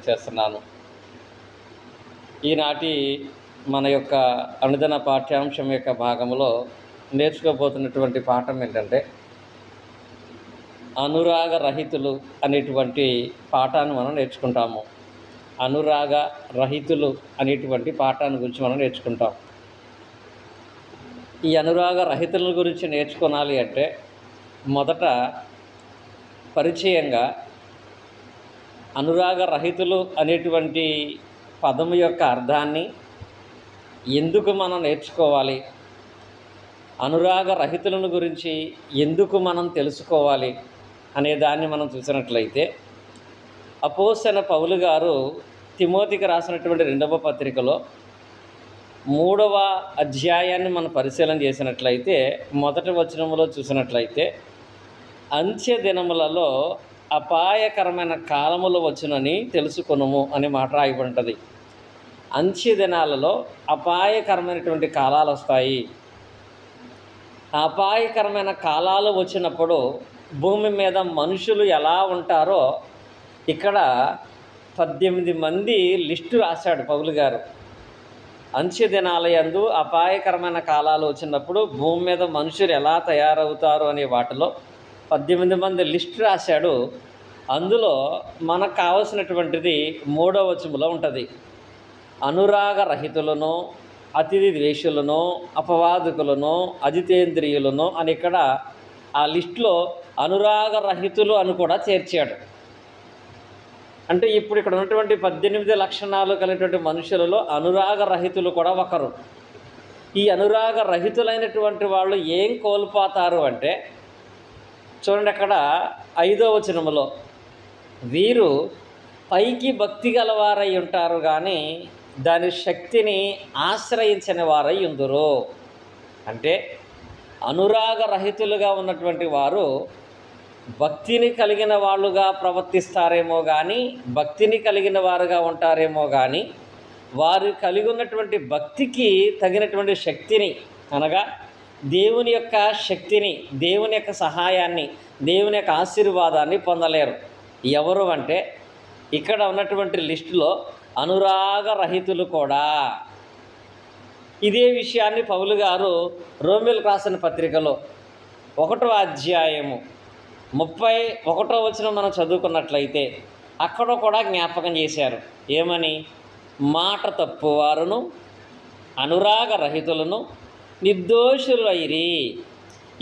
తెలియచేస్తున్నాను. ఈనాటి మన యొక్క అనుదిన పాఠ్యాంశం యొక్క భాగంలో నేర్చుకోబోతున్నటువంటి పాఠం ఏంటంటే అనురాగ రహితులు అనేటువంటి పాఠాన్ని మనం నేర్చుకుంటాము. అనురాగ రహితులు అనేటువంటి పాఠాన్ని గురించి మనం నేర్చుకుంటాం. ఈ అనురాగ రహితుల గురించి నేర్చుకోవాలి అంటే మొదట పరిచయంగా అనురాగ రహితులు అనేటువంటి పదము యొక్క అర్థాన్ని, ఎందుకు మనం నేర్చుకోవాలి, అనురాగ రహితులను గురించి ఎందుకు మనం తెలుసుకోవాలి అనే దాన్ని మనం చూసినట్లయితే, అపోస్తలుడైన పౌలు గారు తిమోతికి రాసినటువంటి 2వ పత్రికలో 3వ అధ్యాయాన్ని మనం పరిశీలన చేసినట్లయితే, మొదటి వచనంలో చూసినట్లయితే, అంత్య దినములలో అపాయకరమైన కాలములు వచ్చునని తెలుసుకొనుము అనే మాట రాయబడి ఉంటుంది. అంత్య దినాలలో అపాయకరమైనటువంటి కాలాలు వస్తాయి. అపాయకరమైన కాలాలు వచ్చినప్పుడు భూమి మీద మనుషులు ఎలా ఉంటారో ఇక్కడ 18 మంది లిస్టు రాశాడు పౌలు గారు. అంత్య దినాలయందు అపాయకరమైన కాలాలు వచ్చినప్పుడు భూమి మీద మనుషులు ఎలా తయారవుతారు అనే వాటిలో 18 మంది లిస్ట్ రాశాడు. అందులో మనకు కావలసినటువంటిది 3వ వచనంలో ఉంటుంది. అనురాగ రహితులను, అతిథి ద్వేషులను, అపవాదకులను, అజితేంద్రియులను అని ఇక్కడ ఆ లిస్టులో అనురాగ రహితులు అని కూడా చేర్చాడు. అంటే ఇప్పుడు ఇక్కడ ఉన్నటువంటి 18 లక్షణాలు కలిగినటువంటి మనుషులలో అనురాగ రహితులు కూడా ఒకరు. ఈ అనురాగ రహితులైనటువంటి వాళ్ళు ఏం కోల్పోతారు అంటే, చూడండి అక్కడ 5వ వచనంలో, వీరు పైకి భక్తి గలవారై ఉంటారు కానీ దాని శక్తిని ఆశ్రయించని వారై ఉందురు. అంటే అనురాగ రహితులుగా ఉన్నటువంటి వారు భక్తిని కలిగిన వాళ్ళుగా ప్రవర్తిస్తారేమో కానీ, భక్తిని కలిగిన వారుగా ఉంటారేమో కానీ, వారు కలిగి ఉన్నటువంటి భక్తికి తగినటువంటి శక్తిని, అనగా దేవుని యొక్క శక్తిని, దేవుని యొక్క సహాయాన్ని, దేవుని యొక్క ఆశీర్వాదాన్ని పొందలేరు. ఎవరు అంటే ఇక్కడ ఉన్నటువంటి లిస్టులో అనురాగ రహితులు కూడా. ఇదే విషయాన్ని పౌలు గారు రోమీయులకు రాసిన పత్రికలో 1వ అధ్యాయము 31వ వచనం మనం చదువుకున్నట్లయితే అక్కడ కూడా జ్ఞాపకం చేశారు. ఏమని? మాట తప్పువారును, అనురాగ రహితులను, నిర్దోషులైరి,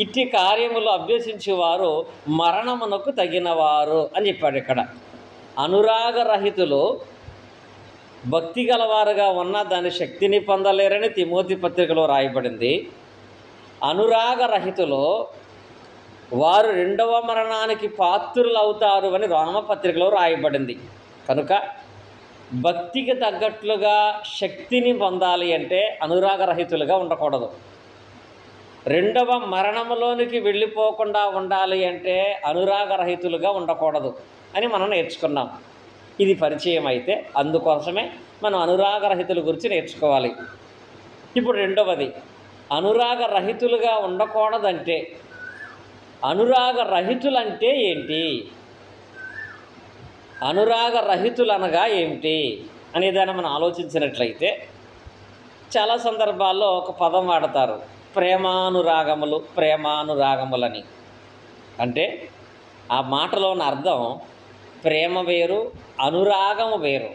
ఇట్టి కార్యములు అభ్యసించేవారు మరణమునకు తగినవారు అని చెప్పాడు. ఇక్కడ అనురాగ రహితులు భక్తి గలవారుగా ఉన్న దాని శక్తిని పొందలేరని తిమోతి పత్రికలో రాయబడింది. అనురాగ రహితులు వారు 2వ మరణానికి పాత్రులు అవుతారు అని రోమపత్రికలో రాయబడింది. కనుక భక్తికి తగ్గట్లుగా శక్తిని పొందాలి అంటే అనురాగ రహితులుగా ఉండకూడదు. 2వ మరణంలోనికి వెళ్ళిపోకుండా ఉండాలి అంటే అనురాగ రహితులుగా ఉండకూడదు అని మనం నేర్చుకున్నాం. ఇది పరిచయం అయితే అందుకోసమే మనం అనురాగ రహితుల గురించి నేర్చుకోవాలి. ఇప్పుడు 2వది, అనురాగ రహితులుగా ఉండకూడదంటే, అనురాగ రహితులంటే ఏంటి, అనురాగ రహితులు అనగా ఏమిటి అనేదాన్ని మనం ఆలోచించినట్లయితే, చాలా సందర్భాల్లో ఒక పదం వాడతారు, ప్రేమానురాగములు, ప్రేమానురాగములని. అంటే ఆ మాటలో ఉన్న అర్థం ప్రేమ వేరు, అనురాగము వేరు.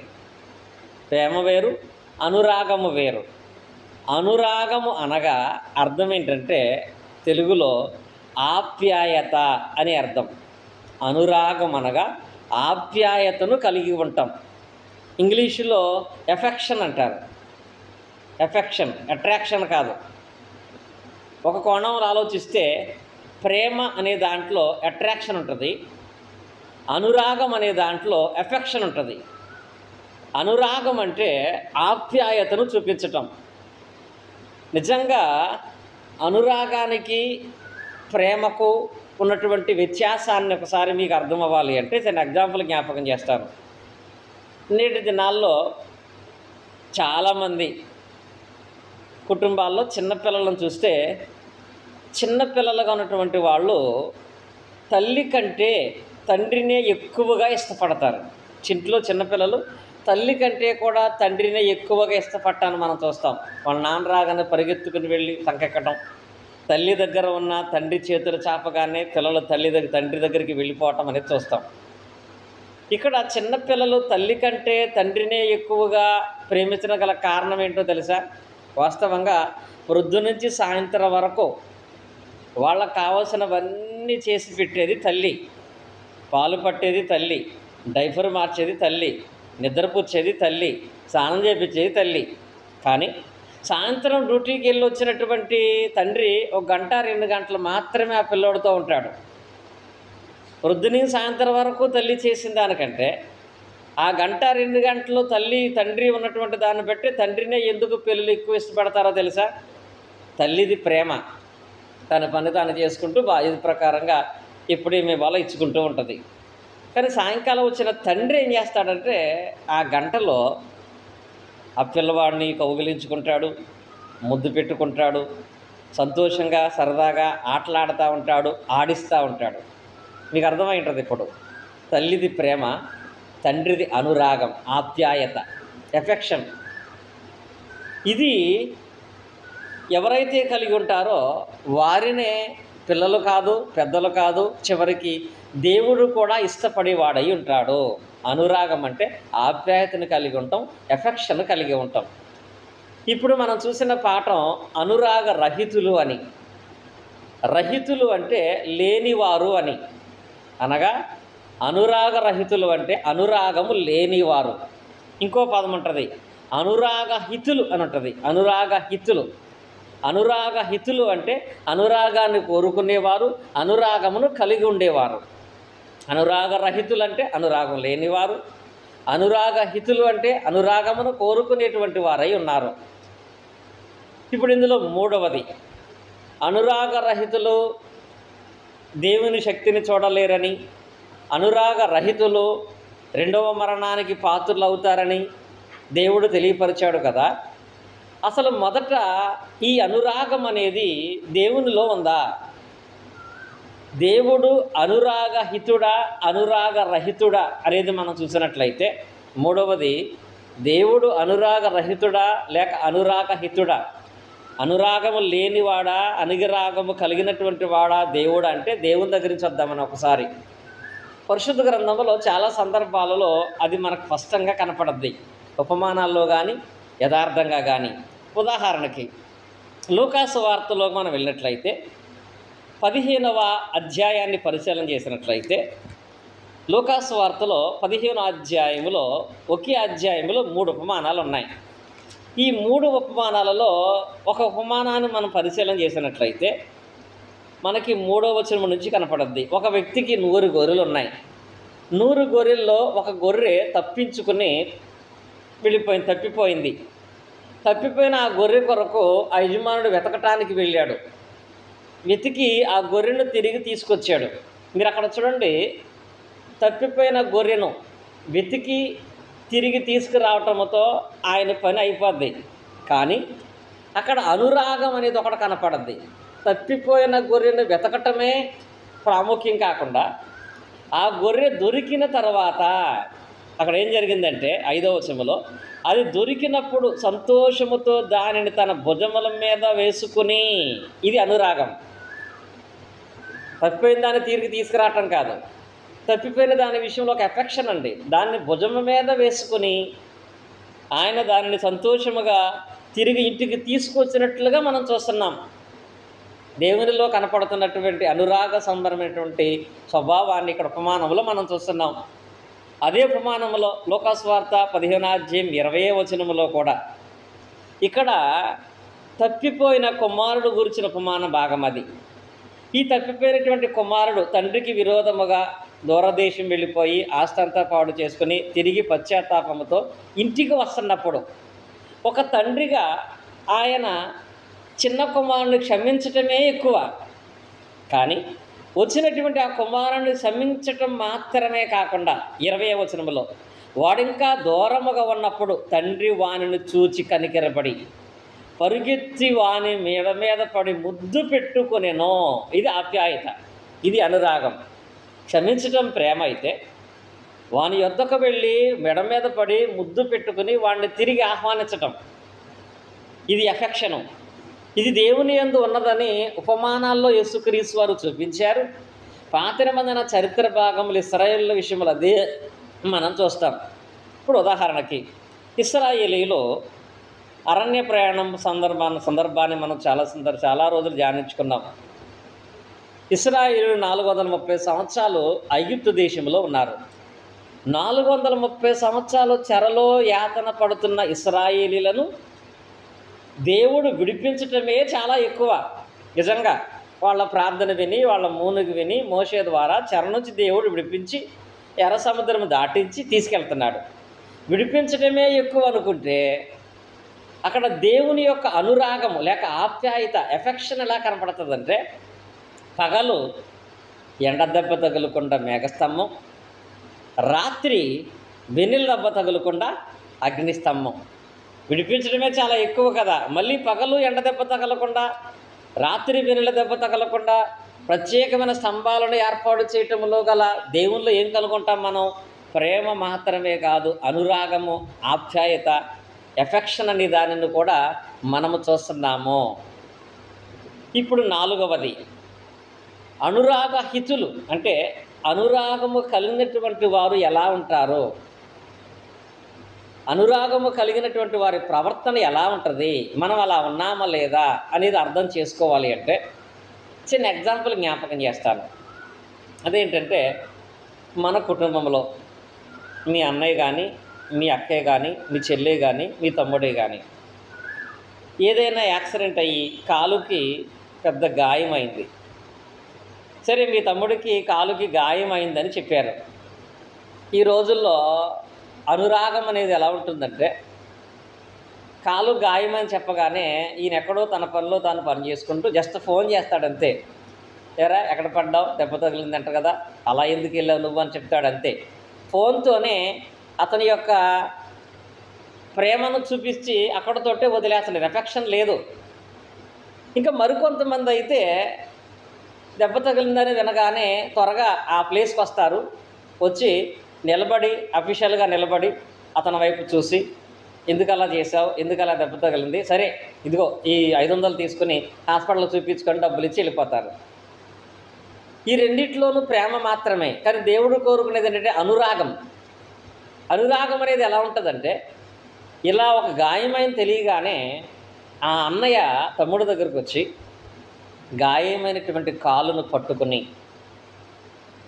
ప్రేమ వేరు, అనురాగము వేరు. అనురాగము అనగా అర్థం ఏంటంటే తెలుగులో ఆప్యాయత అని అర్థం. అనురాగం అనగా ఆప్యాయతను కలిగి ఉంటాం. ఇంగ్లీషులో ఎఫెక్షన్ అంటారు. ఎఫెక్షన్, అట్రాక్షన్ కాదు. ఒక కోణంలో ఆలోచిస్తే ప్రేమ అనే దాంట్లో అట్రాక్షన్ ఉంటుంది, అనురాగం అనే దాంట్లో ఎఫెక్షన్ ఉంటుంది. అనురాగం అంటే ఆప్యాయతను చూపించటం. నిజంగా అనురాగానికి ప్రేమకు ఉన్నటువంటి వ్యత్యాసాన్ని ఒకసారి మీకు అర్థం అవ్వాలి అంటే చిన్న ఎగ్జాంపుల్ జ్ఞాపకం చేస్తాను. నేటి దినాల్లో చాలామంది కుటుంబాల్లో చిన్నపిల్లలను చూస్తే చిన్నపిల్లలుగా ఉన్నటువంటి వాళ్ళు తల్లి కంటే తండ్రినే ఎక్కువగా ఇష్టపడతారు. ఇంట్లో చిన్నపిల్లలు తల్లి కంటే కూడా తండ్రినే ఎక్కువగా ఇష్టపడటాన్ని మనం చూస్తాం. వాళ్ళ నాన్న రాగానే పరిగెత్తుకుని వెళ్ళి సంకెక్కడం, తల్లి దగ్గర ఉన్న తండ్రి చేతులు చాపగానే పిల్లలు తండ్రి దగ్గరికి వెళ్ళిపోవటం అనేది చూస్తాం. ఇక్కడ చిన్నపిల్లలు తల్లి కంటే తండ్రినే ఎక్కువగా ప్రేమించడం గల కారణం ఏంటో తెలుసా? వాస్తవంగా ప్రొద్దు నుంచి సాయంత్రం వరకు వాళ్ళకు కావాల్సినవన్నీ చేసి పెట్టేది తల్లి. పాలు పట్టేది తల్లి, డైపర్ మార్చేది తల్లి, నిద్రపుచ్చేది తల్లి, స్నానం చేయించేది తల్లి. కానీ సాయంత్రం డ్యూటీకి వెళ్ళి వచ్చినటువంటి తండ్రి 1 గంట 2 గంటలు మాత్రమే ఆ పిల్లోడితో ఉంటాడు. ప్రొద్దున సాయంత్రం వరకు తల్లి చేసిన దానికంటే ఆ 1 గంట 2 గంటలు తండ్రి ఉన్నటువంటి దాన్ని బట్టి తండ్రినే ఎందుకు పిల్లలు ఎక్కువ ఇష్టపడతారో తెలుసా? తల్లిది ప్రేమ. తన పని తాను చేసుకుంటూ బాధ్యత ప్రకారంగా ఎప్పుడేమి ఇవ్వాలో ఇచ్చుకుంటూ ఉంటుంది. కానీ సాయంకాలం వచ్చిన తండ్రి ఏం చేస్తాడంటే ఆ గంటలో ఆ పిల్లవాడిని కౌగిలించుకుంటాడు, ముద్దు పెట్టుకుంటాడు, సంతోషంగా సరదాగా ఆటలాడుతూ ఉంటాడు, ఆడిస్తూ ఉంటాడు. మీకు అర్థమై ఉంటుంది ఇప్పుడు. తల్లిది ప్రేమ, తండ్రిది అనురాగం, ఆప్యాయత, ఎఫెక్షన్. ఇది ఎవరైతే కలిగి ఉంటారో వారినే పిల్లలు కాదు, పెద్దలు కాదు, చివరికి దేవుడు కూడా ఇష్టపడేవాడై ఉంటాడు. అనురాగం అంటే ఆప్యాయతను కలిగి ఉంటాం, ఎఫెక్షన్ కలిగి ఉంటాం. ఇప్పుడు మనం చూసిన పాఠం అనురాగ రహితులు అని. రహితులు అంటే లేనివారు అని. అనగా అనురాగ రహితులు అంటే అనురాగము లేనివారు. ఇంకో పదం ఉంటుంది అనురాగహితులు అని ఉంటుంది. అనురాగహితులు అంటే అనురాగాన్ని కోరుకునేవారు, అనురాగమును కలిగి ఉండేవారు. అనురాగరహితులు అంటే అనురాగం లేనివారు, అనురాగహితులు అంటే అనురాగమును కోరుకునేటువంటి వారై ఉన్నారు. ఇప్పుడు ఇందులో మూడవది, అనురాగరహితులు దేవుని శక్తిని చూడలేరని, అనురాగరహితులు రెండవ మరణానికి పాత్రులు అవుతారని దేవుడు తెలియపరిచాడు కదా. అసలు మొదట ఈ అనురాగం అనేది దేవునిలో ఉందా? దేవుడు అనురాగహితుడా, అనురాగరహితుడా అనేది మనం చూసినట్లయితే, మూడవది దేవుడు అనురాగరహితుడా లేక అనురాగహితుడా, అనురాగము లేనివాడా, అనురాగము కలిగినటువంటి వాడా దేవుడు అంటే దేవుని దగ్గర నుంచి వద్దామని ఒకసారి. పరిశుద్ధ గ్రంథంలో చాలా సందర్భాలలో అది మనకు స్పష్టంగా కనపడద్ది, ఉపమానాల్లో కానీ యథార్థంగా కానీ. ఉదాహరణకి లూకాసు వార్తలో మనం వెళ్ళినట్లయితే 15వ అధ్యాయాన్ని పరిశీలన చేసినట్లయితే, లూకాసు వార్తలో 15వ అధ్యాయంలో ఒకే అధ్యాయంలో 3 ఉపమానాలు ఉన్నాయి. ఈ 3 ఉపమానాలలో ఒక ఉపమానాన్ని మనం పరిశీలన చేసినట్లయితే మనకి 3వ వచనం నుంచి కనపడద్ది. ఒక వ్యక్తికి 100 గొర్రెలు ఉన్నాయి. 100 గొర్రెల్లో ఒక గొర్రె తప్పిపోయిన ఆ గొర్రె కొరకు ఆ యజమానుడు వెతకటానికి వెళ్ళాడు. వెతికి ఆ గొర్రెను తిరిగి తీసుకొచ్చాడు. మీరు అక్కడ చూడండి, తప్పిపోయిన గొర్రెను వెతికి తిరిగి తీసుకురావటంతో ఆయన పని అయిపోద్ది. కానీ అక్కడ అనురాగం అనేది ఒకటి కనపడద్ది. తప్పిపోయిన గొర్రెను వెతకటమే ప్రాముఖ్యం కాకుండా ఆ గొర్రె దొరికిన తర్వాత అక్కడ ఏం జరిగిందంటే 5వ వచనంలో, అది దొరికినప్పుడు సంతోషముతో దానిని తన భుజముల మీద వేసుకుని, ఇది అనురాగం. తప్పిపోయిన దాన్ని తిరిగి తీసుకురావటం కాదు, తప్పిపోయిన దాని విషయంలో ఒక ఎఫెక్షన్ అండి. దాన్ని భుజము మీద వేసుకుని ఆయన దానిని సంతోషముగా తిరిగి ఇంటికి తీసుకొచ్చినట్లుగా మనం చూస్తున్నాం. దేవునిలో కనపడుతున్నటువంటి అనురాగ సంబరమైనటువంటి స్వభావాన్ని ఇక్కడ ఉపమానంలో మనం చూస్తున్నాం. అదే ఉపమానంలో లూకాసు వార్త 15వ అధ్యాయం 20వ వచనంలో కూడా ఇక్కడ తప్పిపోయిన కుమారుడు గురించిన ఉపమాన భాగం అది. ఈ తప్పిపోయినటువంటి కుమారుడు తండ్రికి విరోధముగా దూరదేశం వెళ్ళిపోయి ఆస్తంతా పాడు చేసుకుని తిరిగి పశ్చాత్తాపముతో ఇంటికి వస్తున్నప్పుడు ఒక తండ్రిగా ఆయన చిన్న కుమారుని క్షమించటమే ఎక్కువ. కానీ వచ్చినటువంటి ఆ కుమారుని క్షమించటం మాత్రమే కాకుండా 20వ వచనంలో వాడింకా దూరముగా ఉన్నప్పుడు తండ్రి వానిని చూచి కనికెరపడి పరుగెత్తి వాని మీద పడి ముద్దు పెట్టుకొనెను. ఇది ఆప్యాయత, ఇది అనురాగం. క్షమించటం ప్రేమ అయితే వాని యొద్దకు వెళ్ళి మెడ మీద పడి ముద్దు పెట్టుకుని వాడిని తిరిగి ఆహ్వానించటం, ఇది ఎఫెక్షను. ఇది దేవుని యందు ఉన్నదని ఉపమానాల్లో యేసుక్రీస్తు వారు చూపించారు. పాత నిబంధన చరిత్ర భాగములు ఇశ్రాయేలుల విషయంలో అదే మనం చూస్తాం. ఇప్పుడు ఉదాహరణకి ఇశ్రాయేలీలో అరణ్య ప్రయాణం సందర్భాన్ని మనం చాలా రోజులు ధ్యానించుకున్నాం. ఇశ్రాయేలు 430 సంవత్సరాలు ఐగుప్తు దేశంలో ఉన్నారు. 430 సంవత్సరాలు చెరలో యాతన పడుతున్న ఇశ్రాయేలీలను దేవుడు విడిపించటమే చాలా ఎక్కువ. నిజంగా వాళ్ళ ప్రార్థన విని, వాళ్ళ మూనుగు విని మోషే ద్వారా చెర నుంచి దేవుడు విడిపించి ఎర్ర సముద్రం దాటించి తీసుకెళ్తున్నాడు. విడిపించటమే ఎక్కువ అనుకుంటే అక్కడ దేవుని యొక్క అనురాగము లేక ఆప్యాయత, ఎఫెక్షన్ ఎలా కనపడుతుందంటే, పగలు ఎండ దెబ్బ తగులకుండా మేఘస్తంభం, రాత్రి వెన్నెల దెబ్బ తగులకుండా అగ్నిస్తంభం. విడిపించడమే చాలా ఎక్కువ కదా, మళ్ళీ పగలు ఎండ దెబ్బ తగలకుండా, రాత్రి వెన్నెల దెబ్బ తగలకుండా ప్రత్యేకమైన స్తంభాలను ఏర్పాటు చేయటంలో గల దేవుళ్ళు ఏం కనుగొంటాం మనం? ప్రేమ మాత్రమే కాదు, అనురాగము, ఆప్యాయత, ఎఫెక్షన్ అనే దానిని కూడా మనము చూస్తున్నాము. ఇప్పుడు 4వది అనురాగహితులు. అంటే అనురాగము కలిగినటువంటి వారు ఎలా ఉంటారు, అనురాగము కలిగినటువంటి వారి ప్రవర్తన ఎలా ఉంటుంది, మనం అలా ఉన్నామా లేదా అనేది అర్థం చేసుకోవాలి. అంటే చిన్న ఎగ్జాంపుల్ జ్ఞాపకం చేస్తాను. అదేంటంటే, మన కుటుంబంలో మీ అన్నయ్య కానీ, మీ అక్కయ్య కానీ, మీ చెల్లె కానీ, మీ తమ్ముడే కానీ ఏదైనా యాక్సిడెంట్ అయ్యి కాలుకి పెద్ద గాయమైంది. సరే, మీ తమ్ముడికి కాలుకి గాయమైందని చెప్పారు. ఈ రోజుల్లో అనురాగం అనేది ఎలా ఉంటుందంటే, కాలు గాయమని చెప్పగానే ఈయన ఎక్కడో తన పనిలో తాను పని చేసుకుంటూ జస్ట్ ఫోన్ చేస్తాడంతే. ఎరా ఎక్కడ పడ్డావు, దెబ్బ తగిలిందంట కదా, అలా ఎందుకు వెళ్ళావు నువ్వు అని చెప్తాడంతే. ఫోన్తోనే అతని యొక్క ప్రేమను చూపించి అక్కడతోటే వదిలేస్తాడు, ఎఫెక్షన్ లేదు. ఇంకా మరికొంతమంది అయితే దెబ్బ తగిలిందని వినగానే త్వరగా ఆ ప్లేస్కి వస్తారు. వచ్చి నిలబడి, అఫీషియల్గా నిలబడి అతని వైపు చూసి, ఎందుకు అలా చేసావు, ఎందుకు అలా దెబ్బ తగిలింది, సరే ఇదిగో ఈ 500 తీసుకుని హాస్పిటల్లో చూపించుకొని డబ్బులు ఇచ్చి వెళ్ళిపోతారు. ఈ రెండిట్లోనూ ప్రేమ మాత్రమే. కానీ దేవుడు కోరుకునేది ఏంటంటే అనురాగం. అనురాగం అనేది ఎలా ఉంటుందంటే, ఇలా ఒక గాయమైన తెలియగానే ఆ అన్నయ్య తమ్ముడు దగ్గరకు వచ్చి గాయమైనటువంటి కాలును పట్టుకుని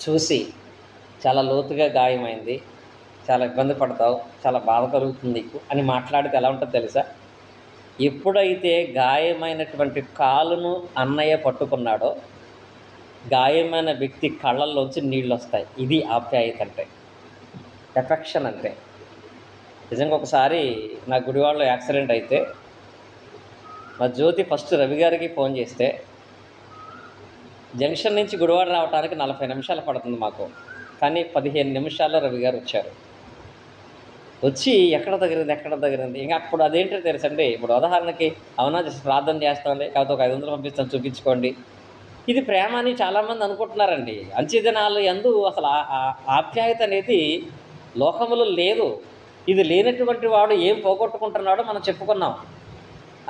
చూసి, చాలా లోతుగా గాయమైంది, చాలా ఇబ్బంది పడతావు, చాలా బాధ కలుగుతుంది నీకు అని మాట్లాడితే ఎలా ఉంటుందో తెలుసా? ఎప్పుడైతే గాయమైనటువంటి కాలును అన్నయ్య పట్టుకున్నాడో గాయమైన వ్యక్తి కళ్ళల్లోంచి నీళ్ళు వస్తాయి. ఇది ఆప్యాయత అంటే, ఎఫెక్షన్ అంటే. నిజంగా ఒకసారి నా గుడివాడలో యాక్సిడెంట్ అయితే మా జ్యోతి ఫస్ట్ రవి గారికి ఫోన్ చేస్తే, జంక్షన్ నుంచి గుడివాడ రావడానికి 40 నిమిషాలు పడుతుంది మాకు, కానీ 15 నిమిషాల్లో రవి గారు వచ్చారు. వచ్చి ఎక్కడ తగిలింది. ఇంకా అప్పుడు అదేంటో తెలుసండి, ఇప్పుడు ఉదాహరణకి అవునా జస్ట్ ప్రార్థన చేస్తామండి, కాకపోతే ఒక 500 పంపిస్తాను చూపించుకోండి. ఇది ప్రేమ అని చాలామంది అనుకుంటున్నారండి. అంచెదినాలు యందు అసలు ఆప్యాయత అనేది లోకములో లేదు. ఇది లేనటువంటి వాడు ఏం పోగొట్టుకుంటున్నాడో మనం చెప్పుకున్నాం.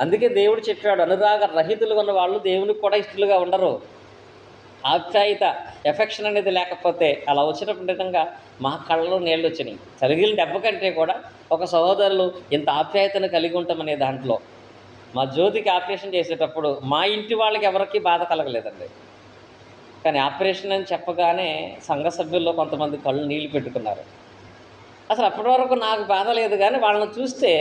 అందుకే దేవుడు చెప్పాడు, అనురాగ రహితులుగా ఉన్న వాళ్ళు దేవునికి కూడా ఇష్టలుగా ఉండరు. ఆప్యాయత, ఎఫెక్షన్ అనేది లేకపోతే అలా వచ్చినప్పుడు నిజంగా మా కళ్ళలో నీళ్ళు వచ్చినాయి. తగిలిన దెబ్బ కంటే కూడా ఒక సహోదరులు ఇంత ఆప్యాయతను కలిగి ఉంటామనే దాంట్లో. మా జ్యోతికి ఆపరేషన్ చేసేటప్పుడు మా ఇంటి వాళ్ళకి ఎవరికి బాధ కలగలేదండి. కానీ ఆపరేషన్ అని చెప్పగానే సంఘ సభ్యుల్లో కొంతమంది కళ్ళు నీళ్ళు పెట్టుకున్నారు. అసలు అప్పటి వరకు నాకు బాధ లేదు, కానీ వాళ్ళని చూస్తే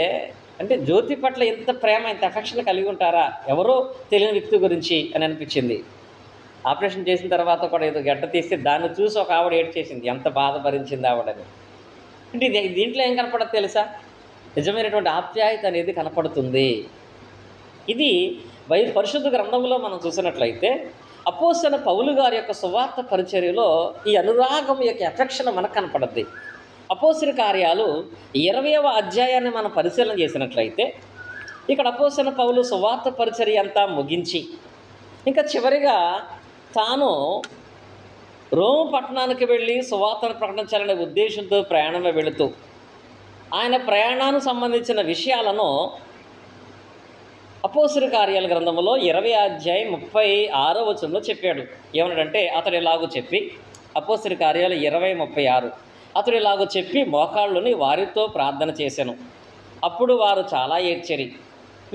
అంటే జ్యోతి పట్ల ఇంత ప్రేమ, ఇంత ఎఫెక్షన్ కలిగి ఉంటారా ఎవరో తెలియని వ్యక్తి గురించి అని అనిపించింది. ఆపరేషన్ చేసిన తర్వాత కూడా ఏదో గడ్డ తీస్తే దాన్ని చూసి ఒక ఆవిడ ఏడ్చేసింది, ఎంత బాధ భరించింది ఆవిడని. అంటే దీంట్లో ఏం కనపడదు తెలుసా? నిజమైనటువంటి ఆప్యాయత అనేది కనపడుతుంది. ఇది పరిశుద్ధ గ్రంథంలో మనం చూసినట్లయితే అపోస్తలుడైన పౌలు గారి యొక్క సువార్త పరిచర్యలో ఈ అనురాగం యొక్క ఎఫెక్షన్ మనకు కనపడుద్ది. అపోస్తలుల కార్యాలు 20వ అధ్యాయాన్ని మనం పరిశీలన చేసినట్లయితే ఇక్కడ అపోస్తలుడైన పౌలు సువార్త పరిచర్య అంతా ముగించి ఇంకా చివరిగా తాను రోము పట్టణానికి వెళ్ళి సువార్తను ప్రకటించాలనే ఉద్దేశంతో ప్రయాణమే వెళుతూ ఆయన ప్రయాణానికి సంబంధించిన విషయాలను అపోస్తలుల కార్యాల గ్రంథంలో 20 అధ్యాయం 36 చెప్పాడు. ఏమన్నాడంటే, అతడు ఇలాగూ చెప్పి, అపోస్తలుల కార్యాలు 20:36, అతడు ఇలాగూ చెప్పి మోకాళ్ళుని వారితో ప్రార్థన చేశాను. అప్పుడు వారు చాలా ఏడ్చిరి.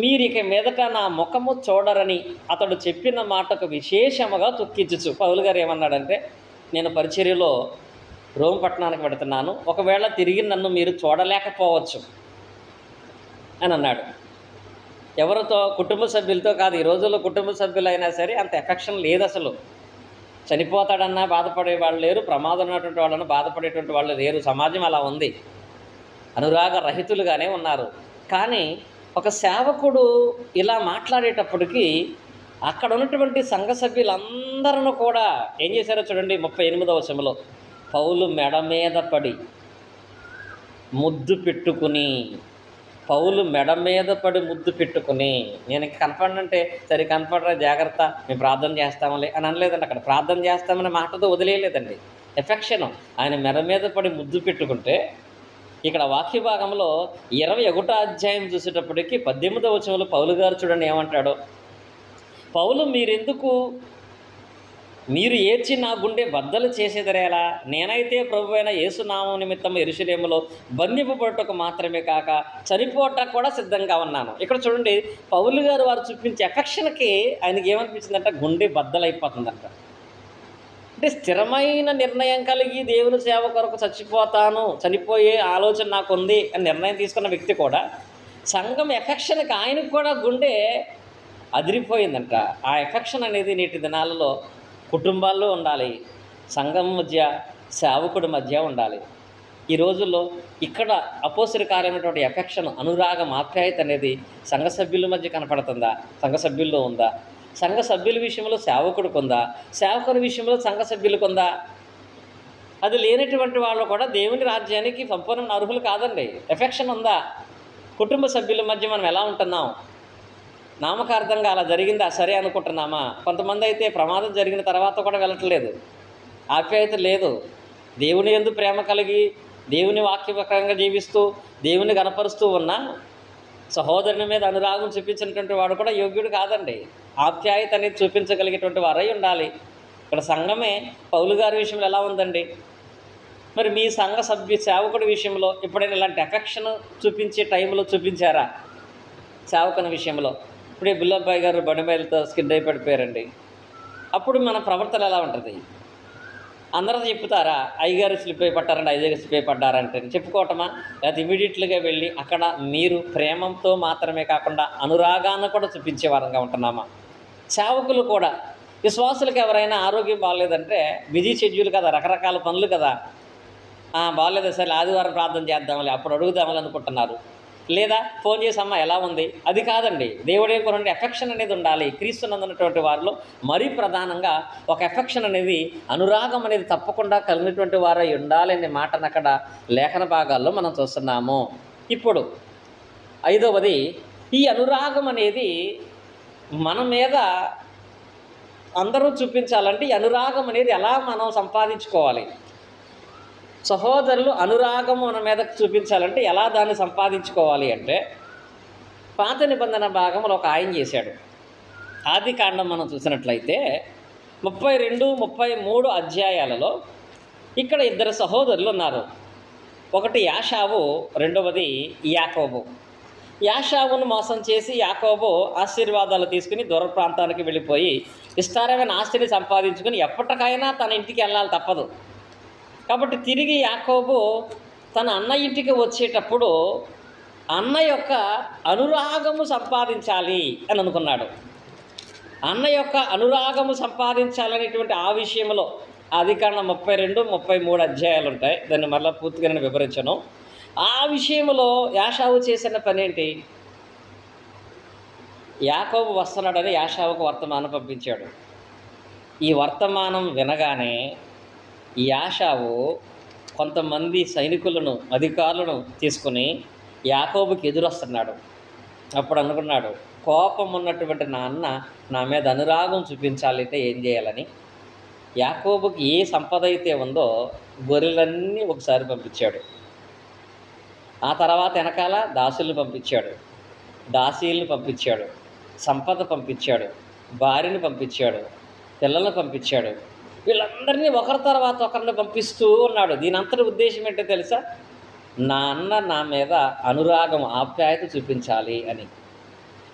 మీరిక మీదట నా ముఖము చూడరని అతడు చెప్పిన మాటకు విశేషముగా దుఃఖించుచు. పౌలు గారు ఏమన్నాడంటే, నేను పరిచర్యలో రోమ్ పట్టణానికి పెడుతున్నాను, ఒకవేళ తిరిగి నన్ను మీరు చూడలేకపోవచ్చు అని అన్నాడు. ఎవరితో? కుటుంబ సభ్యులతో కాదు. ఈ రోజుల్లో కుటుంబ సభ్యులైనా సరే అంత ఎఫెక్షన్ లేదు అసలు. చనిపోతాడన్నా బాధపడే వాళ్ళు లేరు, ప్రమాదం ఉన్నటువంటి వాళ్ళని బాధపడేటువంటి వాళ్ళు లేరు. సమాజం అలా ఉంది, అనురాగ రహితులుగానే ఉన్నారు. కానీ ఒక సేవకుడు ఇలా మాట్లాడేటప్పటికీ అక్కడ ఉన్నటువంటి సంఘ సభ్యులందరూ కూడా ఏం చేశారో చూడండి. 38వ వచనంలో, పౌలు మెడ మీద పడి ముద్దు పెట్టుకుని, పౌలు మెడ మీద పడి ముద్దు పెట్టుకుని, నేను ఇంక కనపడనంటే సరే కనపడరా జాగ్రత్త మేము ప్రార్థన చేస్తామలే అని అనలేదండి. అక్కడ ప్రార్థన చేస్తామనే మాటతో వదిలేయలేదండి. ఎఫెక్షన్. ఆయన మెడ మీద పడి ముద్దు పెట్టుకుంటే, ఇక్కడ వాక్య భాగంలో 21వ అధ్యాయం చూసేటప్పటికి 18వ వచనంలో పౌలు గారు చూడండి ఏమంటాడో. పౌలు మీరు ఏడ్చి నా గుండె బద్దలు చేసేదరేలా, నేనైతే ప్రభువైన యేసునామం నిమిత్తం యెరూషలేములో బంధింపబడుటకు మాత్రమే కాక చనిపోవట కూడా సిద్ధంగా ఉన్నాను. ఇక్కడ చూడండి, పౌలు గారు వారు చూపించే ఎఫెక్షన్కి ఆయనకి ఏమనిపించిందంట, గుండె బద్దలైపోతుందంట. అంటే స్థిరమైన నిర్ణయం కలిగి దేవుని సేవ కొరకు చనిపోయే ఆలోచన నాకు ఉంది అని నిర్ణయం తీసుకున్న వ్యక్తి కూడా సంఘం ఎఫెక్షన్కి ఆయనకు కూడా గుండె అదిరిపోయిందంట. ఆ ఎఫెక్షన్ అనేది నేటి దినాలలో కుటుంబాల్లో ఉండాలి, సంఘం మధ్య, సేవకుడి మధ్య ఉండాలి. ఈ రోజుల్లో ఇక్కడ అపోస్తలుల కార్యమైనటువంటి ఎఫెక్షన్, అనురాగం, ఆప్యాయత అనేది సంఘ సభ్యుల మధ్య కనపడుతుందా? సంఘ సభ్యుల్లో ఉందా? సంఘ సభ్యుల విషయంలో సేవకుడికి ఉందా? సేవకుని విషయంలో సంఘ సభ్యులకు ఉందా? అది లేనటువంటి వాళ్ళు కూడా దేవుని రాజ్యానికి సంపూర్ణ అర్హులు కాదండి. ఎఫెక్షన్ ఉందా? కుటుంబ సభ్యుల మధ్య మనం ఎలా ఉంటున్నాం? నామకార్థంగా అలా జరిగిందా సరే అనుకుంటున్నామా? కొంతమంది అయితే ప్రమాదం జరిగిన తర్వాత కూడా వెళ్ళట్లేదు, ఆప్యాయత లేదు. దేవుని యందు ప్రేమ కలిగి దేవుని వాక్యప్రకారంగా జీవిస్తూ దేవుని గణపరుస్తూ ఉన్న సహోదరుని మీద అనురాగం చూపించినటువంటి వాడు కూడా యోగ్యుడు కాదండి. ఆప్యాయత అనేది చూపించగలిగేటువంటి వారై ఉండాలి. ఇక్కడ సంఘమే పౌలు గారి విషయంలో ఎలా ఉందండి? మరి మీ సంఘ సేవకుడి విషయంలో ఎప్పుడైనా ఇలాంటి ఎఫెక్షన్ చూపించే టైంలో చూపించారా? సేవకుని విషయంలో ఇప్పుడే బుల్లబ్బాయి గారు బండిమైలతో స్కిడ్ అయి పడిపోయారండి. అప్పుడు మన ప్రవర్తన ఎలా ఉంటుంది? అందరూ చెప్తారా అయ్యగారు స్లిప్ అయి పట్టారండి, అయ్యగారు స్లిప్ అయి పడ్డారంటే చెప్పుకోవటమా? లేకపోతే ఇమీడియట్గా వెళ్ళి అక్కడ మీరు ప్రేమతో మాత్రమే కాకుండా అనురాగాన్ని కూడా చూపించే వారంగా ఉంటున్నామా? సేవకులు కూడా, విశ్వాసులకు ఎవరైనా ఆరోగ్యం బాగాలేదంటే బిజీ షెడ్యూల్ కదా, రకరకాల పనులు కదా, బాగాలేదు సరే ఆదివారం ప్రార్థన చేద్దామని అప్పుడు అడుగుదామని అనుకుంటున్నారు. లేదా ఫోన్ చేసి అమ్మ ఎలా ఉంది, అది కాదండి. దేవుడి యొక్క ఎఫెక్షన్ అనేది ఉండాలి. క్రీస్తునందున్నటువంటి వారిలో మరీ ప్రధానంగా ఒక ఎఫెక్షన్ అనేది, అనురాగం అనేది తప్పకుండా కలిగినటువంటి వారై ఉండాలనే మాటను అక్కడ లేఖన భాగాల్లో మనం చూస్తున్నాము. ఇప్పుడు 5వది, ఈ అనురాగం అనేది మన మీద అందరూ చూపించాలంటే ఈ అనురాగం అనేది ఎలా మనం సంపాదించుకోవాలి? సహోదరులు అనురాగం మన మీద చూపించాలంటే ఎలా దాన్ని సంపాదించుకోవాలి అంటే, పాత నిబంధన భాగంలో ఒక ఆయన చేశాడు. ఆదికాండం మనం చూసినట్లయితే 32, 33 అధ్యాయాలలో ఇక్కడ 2 సహోదరులు ఉన్నారు. ఒకటి యాషావు, రెండవది యాకోబు. యాషావును మోసం చేసి యాకోబు ఆశీర్వాదాలు తీసుకుని దూర ప్రాంతానికి వెళ్ళిపోయి విస్తారమైన ఆస్తిని సంపాదించుకుని ఎప్పటికైనా తన ఇంటికి వెళ్ళాలి, తప్పదు. కాబట్టి తిరిగి యాకోబు తన అన్న ఇంటికి వచ్చేటప్పుడు అన్న యొక్క అనురాగము సంపాదించాలి అని అనుకున్నాడు. అన్న యొక్క అనురాగము సంపాదించాలనేటువంటి ఆ విషయంలో ఆదికాండం 32, 33 అధ్యాయాలు ఉంటాయి. దాన్ని మరలా పూర్తిగా నేను వివరించను. ఆ విషయంలో యాషావు చేసిన పని ఏంటి? యాకోబు వస్తున్నాడని యాషావుకు వర్తమానం పంపించాడు. ఈ వర్తమానం వినగానే యాషావు కొంతమంది సైనికులను, అధికారులను తీసుకుని యాకోబుకి ఎదురొస్తున్నాడు. అప్పుడు అనుకున్నాడు, కోపం ఉన్నటువంటి నా అన్న నా మీద అనురాగం చూపించాలంటే ఏం చేయాలని. యాకోబుకి ఏ సంపద అయితే ఉందో గొర్రెలన్నీ ఒకసారి పంపించాడు. ఆ తర్వాత వెనకాల దాసుల్ని పంపించాడు, దాసీలను పంపించాడు, సంపద పంపించాడు, భార్యని పంపించాడు, పిల్లల్ని పంపించాడు. వీళ్ళందరినీ ఒకరి తర్వాత ఒకరిని పంపిస్తూ ఉన్నాడు. దీని అంతటి ఉద్దేశం ఏంటో తెలుసా? నా అన్న నా మీద అనురాగం, ఆప్యాయత చూపించాలి అని.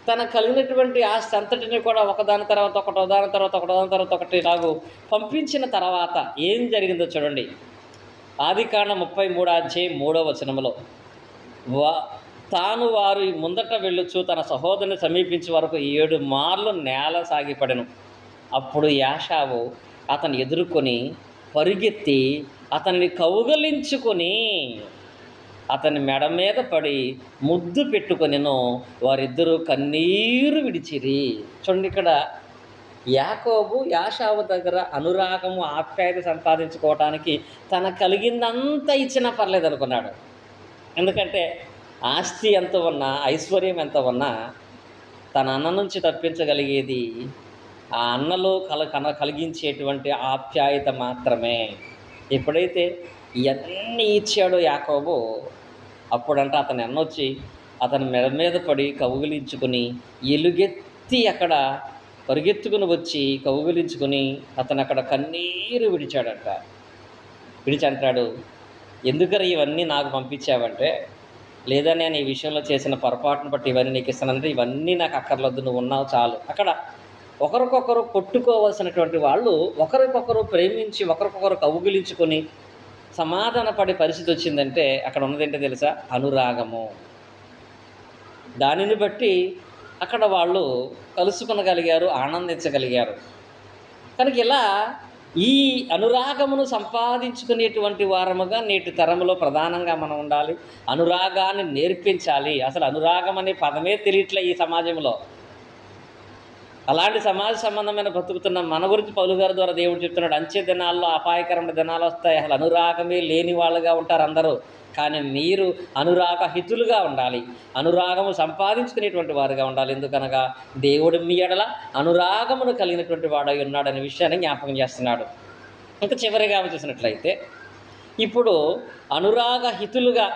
తనకు కలిగినటువంటి ఆస్తి అంతటిని కూడా ఒకదాని తర్వాత ఒకటి, ఒకదాని తర్వాత ఒకటి, ఒకదాని తర్వాత ఒకటి ఇలాగూ పంపించిన తర్వాత ఏం జరిగిందో చూడండి. ఆదికాండం 33:3 తాను వారు ముందట వెళ్ళొచ్చు తన సహోదరుని సమీపించే వరకు 7 మార్లు నేల సాగిపడెను. అప్పుడు యాషావు అతన్ని ఎదుర్కొని పరుగెత్తి అతన్ని కౌగలించుకొని అతని మెడ మీద పడి ముద్దు పెట్టుకొనెను. వారిద్దరూ కన్నీరు విడిచిరి. చూడండి, ఇక్కడ యాకోబు యాషావు దగ్గర అనురాగము, ఆప్యాయత సంపాదించుకోవటానికి తన కలిగిందంతా ఇచ్చినా పర్లేదు అనుకున్నాడు. ఎందుకంటే ఆస్తి ఎంత ఉన్నా, ఐశ్వర్యం ఎంత ఉన్నా తన అన్న నుంచి తప్పించగలిగేది ఆ అన్నలో కలిగించేటువంటి ఆప్యాయత మాత్రమే. ఎప్పుడైతే ఇవన్నీ ఇచ్చాడో యాకోబు, అప్పుడంట అతని అన్నొచ్చి అతని మెడ మీద పడి కౌగిలించుకుని ఎలుగెత్తి అక్కడ పరిగెత్తుకుని వచ్చి కౌగిలించుకుని అతను అక్కడ కన్నీరు విడిచాడంట. విడిచి అంటాడు, ఎందుకరా ఇవన్నీ నాకు పంపించావంటే, లేదా నేను ఈ విషయంలో చేసిన పొరపాటును బట్టి ఇవన్నీ నీకు ఇస్తానంటే ఇవన్నీ నాకు అక్కర్లొద్దు, నువ్వు ఉన్నావు చాలు. అక్కడ ఒకరికొకరు కొట్టుకోవాల్సినటువంటి వాళ్ళు ఒకరికొకరు ప్రేమించి ఒకరికొకరు కౌగిలించుకొని సమాధానపడే పరిస్థితి వచ్చిందంటే అక్కడ ఉన్నదేంటో తెలుసా? అనురాగము. దానిని బట్టి అక్కడ వాళ్ళు కలుసుకొనగలిగారు, ఆనందించగలిగారు. కనుక ఇలా ఈ అనురాగమును సంపాదించుకునేటువంటి వారముగా నేటి తరములో ప్రధానంగా మనం ఉండాలి. అనురాగాన్ని నేర్పించాలి. అసలు అనురాగం అనే పదమే తెలియట్లే ఈ సమాజంలో. అలాంటి సమాజ సంబంధమైన బ్రతుకుతున్న మన గురించి పౌలు గారి ద్వారా దేవుడు చెప్తున్నాడు, అంచె దినాల్లో అపాయకరమైన దినాలు వస్తాయి, అసలు అనురాగమే లేని వాళ్ళుగా ఉంటారు అందరూ. కానీ మీరు అనురాగహితులుగా ఉండాలి, అనురాగము సంపాదించుకునేటువంటి వారుగా ఉండాలి. ఎందుకనగా దేవుడు మీ ఎడల అనురాగమును కలిగినటువంటి వాడై ఉన్నాడనే విషయాన్ని జ్ఞాపకం చేస్తున్నాడు. ఇంకా చివరిగా చూసినట్లయితే ఇప్పుడు అనురాగహితులుగా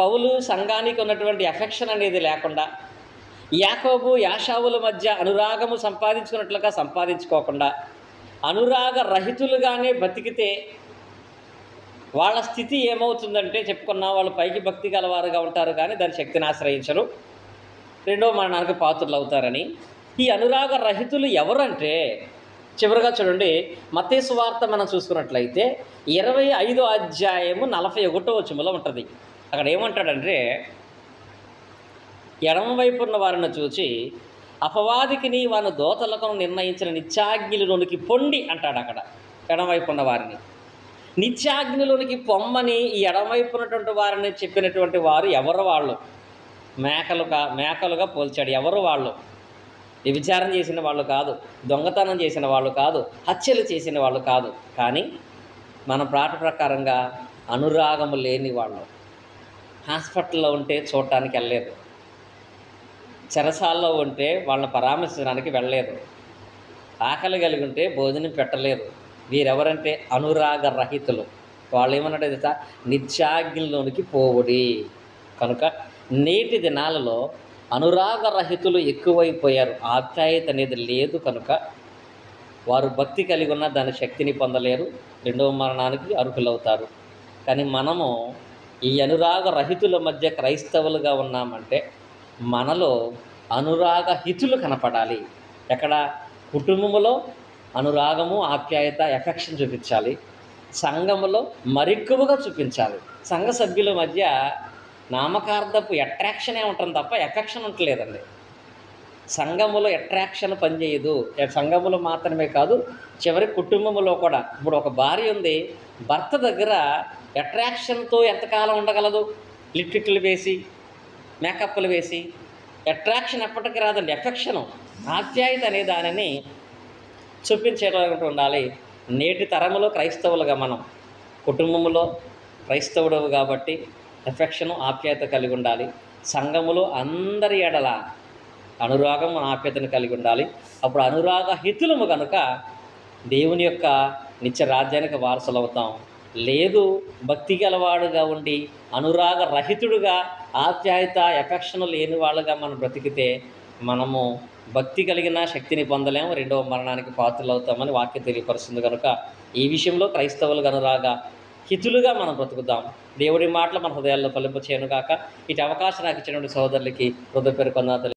పౌలు సంఘానికి ఉన్నటువంటి ఎఫెక్షన్ అనేది లేకుండా, యాకోబు యాషావుల మధ్య అనురాగము సంపాదించుకున్నట్లుగా సంపాదించుకోకుండా అనురాగ రహితులుగానే బతికితే వాళ్ళ స్థితి ఏమవుతుందంటే చెప్పుకున్నా, వాళ్ళు పైకి భక్తి గలవారుగా ఉంటారు కానీ దాని శక్తిని ఆశ్రయించరు, రెండో మరణానికి పాత్రులు అవుతారని. ఈ అనురాగ రహితులు ఎవరంటే చివరిగా చూడండి, మత్తయి సువార్త మనం చూసుకున్నట్లయితే 25:41 ఉంటుంది. అక్కడ ఏమంటాడంటే, ఎడమవైపు ఉన్న వారిని చూచి అపవాదికిని వాని దోతలకు నిర్ణయించిన నిత్యాగ్నిలోనికి పొండి అంటాడు. అక్కడ ఎడమవైపు ఉన్న వారిని నిత్యాగ్నిలోనికి పొమ్మని ఈ ఎడమవైపు ఉన్నటువంటి వారిని చెప్పినటువంటి వారు ఎవరు? వాళ్ళు మేకలుగా పోల్చాడు. ఎవరు వాళ్ళు? వ్యభిచారం చేసిన వాళ్ళు కాదు, దొంగతనం చేసిన వాళ్ళు కాదు, హత్యలు చేసిన వాళ్ళు కాదు, కానీ మన పాట ప్రకారంగా అనురాగము లేని వాళ్ళు. హాస్పిటల్లో ఉంటే చూడటానికి వెళ్ళలేదు, చెరసాల్లో ఉంటే వాళ్ళని పరామర్శించడానికి వెళ్ళలేదు, ఆకలి కలిగి ఉంటే భోజనం పెట్టలేదు. వీరెవరంటే అనురాగ రహితులు. వాళ్ళు ఏమన్నట్టు తెలుసా? నిత్యాగ్నిలోనికి పోవుడి. కనుక నేటి దినాలలో అనురాగ రహితులు ఎక్కువైపోయారు. ఆప్యాయత అనేది లేదు కనుక వారు భక్తి కలిగి ఉన్న దాని శక్తిని పొందలేరు, రెండవ మరణానికి అర్హులవుతారు. కానీ మనము ఈ అనురాగ రహితుల మధ్య క్రైస్తవులుగా ఉన్నామంటే మనలో అనురాగహితులు కనపడాలి. ఎక్కడ? కుటుంబములో అనురాగము, ఆప్యాయత, ఎఫెక్షన్ చూపించాలి. సంఘములో మరెక్కువగా చూపించాలి. సంఘ సభ్యుల మధ్య నామకార్థపు అట్రాక్షనే ఉంటుంది తప్ప ఎఫెక్షన్ ఉండలేదండి. సంఘములో అట్రాక్షన్ పనిచేయదు. సంఘములో మాత్రమే కాదు, చివరి కుటుంబంలో కూడా. ఇప్పుడు ఒక భార్య ఉంది, భర్త దగ్గర అట్రాక్షన్తో ఎంతకాలం ఉండగలదు? లిప్టిక్లు వేసి, మేకప్లు వేసి అట్రాక్షన్ ఎప్పటికీ రాదండి. ఎఫెక్షను, ఆప్యాయత అనే దానిని చూపించేటట్టు ఉండాలి. నేటి తరములో క్రైస్తవులుగా మనం కుటుంబంలో క్రైస్తవుడు కాబట్టి ఎఫెక్షను, ఆప్యాయత కలిగి ఉండాలి. సంఘములో అందరి ఎడల అనురాగం, ఆప్యాయతను కలిగి ఉండాలి. అప్పుడు అనురాగ హితులము కనుక దేవుని యొక్క నిత్య రాజ్యానికి వారసులు అవుతాం. లేదు, భక్తి గలవాడుగా ఉండి అనురాగ రహితుడుగా, ఆప్యాయత ఎఫెక్షన్ లేని వాళ్ళుగా మనం బ్రతికితే మనము భక్తి కలిగిన శక్తిని పొందలేము, రెండవ మరణానికి పాత్రలు అవుతామని వాక్యం తెలియపరుస్తుంది. కనుక ఈ విషయంలో క్రైస్తవులుగా అనురాగ హితులుగా మనం బ్రతుకుదాం. దేవుడి మాటలు మన హృదయాల్లో ఫలింపచేయను గాక. ఇటు అవకాశం నాకు ఇచ్చినటువంటి సోదరులకి హృదయపూర్వక వందనాలు.